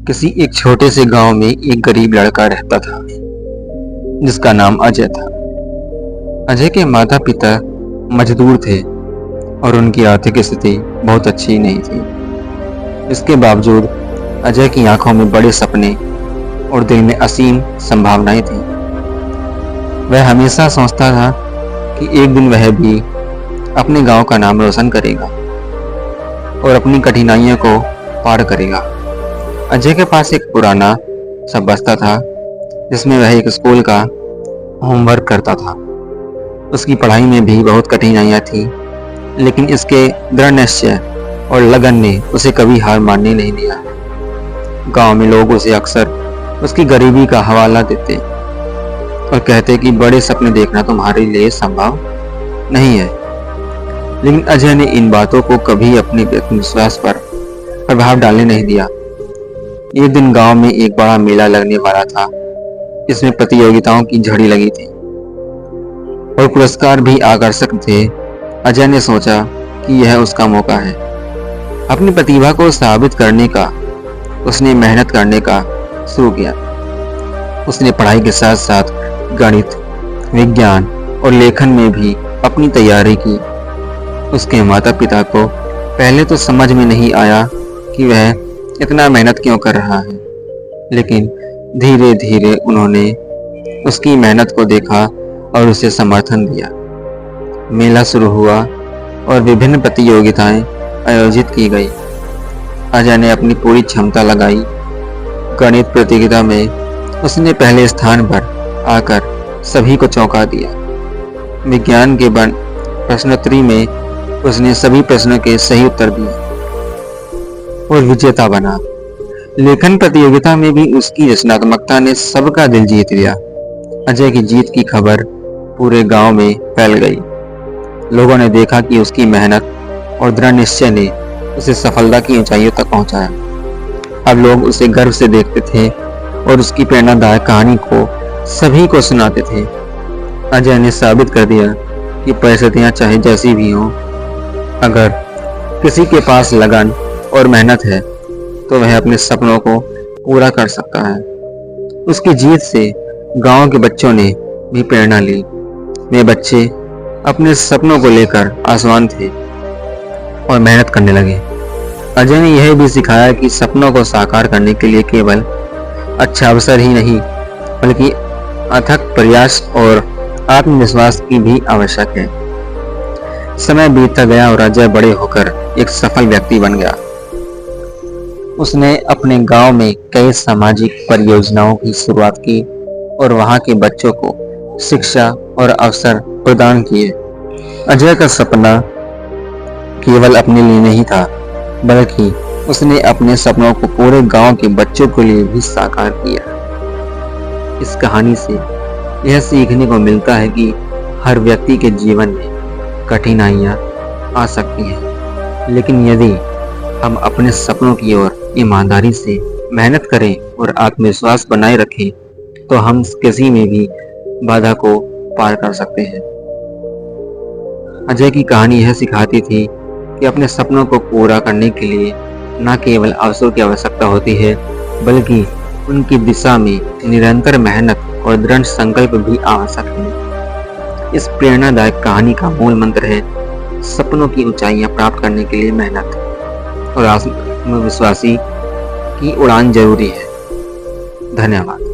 किसी एक छोटे से गांव में एक गरीब लड़का रहता था जिसका नाम अजय था। अजय के माता पिता मजदूर थे और उनकी आर्थिक स्थिति बहुत अच्छी नहीं थी। इसके बावजूद अजय की आंखों में बड़े सपने और दिल में असीम संभावनाएं थी। वह हमेशा सोचता था कि एक दिन वह भी अपने गांव का नाम रोशन करेगा और अपनी कठिनाइयों को पार करेगा। अजय के पास एक पुराना सा बस्ता था जिसमें वह एक स्कूल का होमवर्क करता था। उसकी पढ़ाई में भी बहुत कठिनाइयां थी, लेकिन इसके दृढ़ निश्चय और लगन ने उसे कभी हार मानने नहीं दिया। गांव में लोग उसे अक्सर उसकी गरीबी का हवाला देते और कहते कि बड़े सपने देखना तुम्हारे लिए संभव नहीं है। लेकिन अजय ने इन बातों को कभी अपने आत्मविश्वास पर प्रभाव डालने नहीं दिया। एक दिन गांव में एक बड़ा मेला लगने वाला था। इसमें प्रतियोगिताओं की झड़ी लगी थी और पुरस्कार भी आकर्षक थे। अजय ने सोचा कि यह उसका मौका है। अपनी प्रतिभा को साबित करने का उसने मेहनत करने का शुरू किया। उसने पढ़ाई के साथ साथ गणित, विज्ञान और लेखन में भी अपनी तैयारी की। उसके माता पिता को पहले तो समझ में नहीं आया कि वह इतना मेहनत क्यों कर रहा है, लेकिन धीरे धीरे उन्होंने उसकी मेहनत को देखा और उसे समर्थन दिया। मेला शुरू हुआ और विभिन्न प्रतियोगिताएं आयोजित की गई। अजय ने अपनी पूरी क्षमता लगाई। गणित प्रतियोगिता में उसने पहले स्थान पर आकर सभी को चौंका दिया। विज्ञान के प्रश्नोत्तरी में उसने सभी प्रश्नों के सही उत्तर दिए और विजेता बना। लेखन प्रतियोगिता में भी उसकी रचनात्मकता ने सबका दिल जीत लिया। अजय की जीत की खबर पूरे गांव में फैल गई। लोगों ने देखा कि उसकी मेहनत और दृढ़ निश्चय ने उसे सफलता की ऊंचाइयों तक पहुंचाया। अब लोग उसे गर्व से देखते थे और उसकी प्रेरणादायक कहानी को सभी को सुनाते थे। अजय ने साबित कर दिया कि परिस्थितियां चाहे जैसी भी हों, अगर किसी के पास लगन और मेहनत है तो वह अपने सपनों को पूरा कर सकता है। उसकी जीत से गांव के बच्चों ने भी प्रेरणा ली। वे बच्चे अपने सपनों को लेकर आसमान थे और मेहनत करने लगे। अजय ने यह भी सिखाया कि सपनों को साकार करने के लिए केवल अच्छा अवसर ही नहीं, बल्कि अथक प्रयास और आत्मविश्वास की भी आवश्यक है। समय बीतता गया और अजय बड़े होकर एक सफल व्यक्ति बन गया। उसने अपने गांव में कई सामाजिक परियोजनाओं की शुरुआत की और वहां के बच्चों को शिक्षा और अवसर प्रदान किए। अजय का सपना केवल अपने लिए नहीं था, बल्कि उसने अपने सपनों को पूरे गांव के बच्चों के लिए भी साकार किया। इस कहानी से यह सीखने को मिलता है कि हर व्यक्ति के जीवन में कठिनाइयां आ सकती हैं, लेकिन यदि हम अपने सपनों की ओर ईमानदारी से मेहनत करें और आत्मविश्वास बनाए रखें, तो हम किसी में भी बाधा को पार कर सकते हैं। अजय की कहानी यह सिखाती थी कि अपने सपनों को पूरा करने के लिए न केवल अवसर की आवश्यकता होती है, बल्कि उनकी दिशा में निरंतर मेहनत और दृढ़ संकल्प भी आवश्यक है। इस प्रेरणादायक कहानी का मूल मंत्र है सपनों की ऊंचाइयां प्राप्त करने के लिए मेहनत और आत्मविश्वासी की उड़ान जरूरी है। धन्यवाद।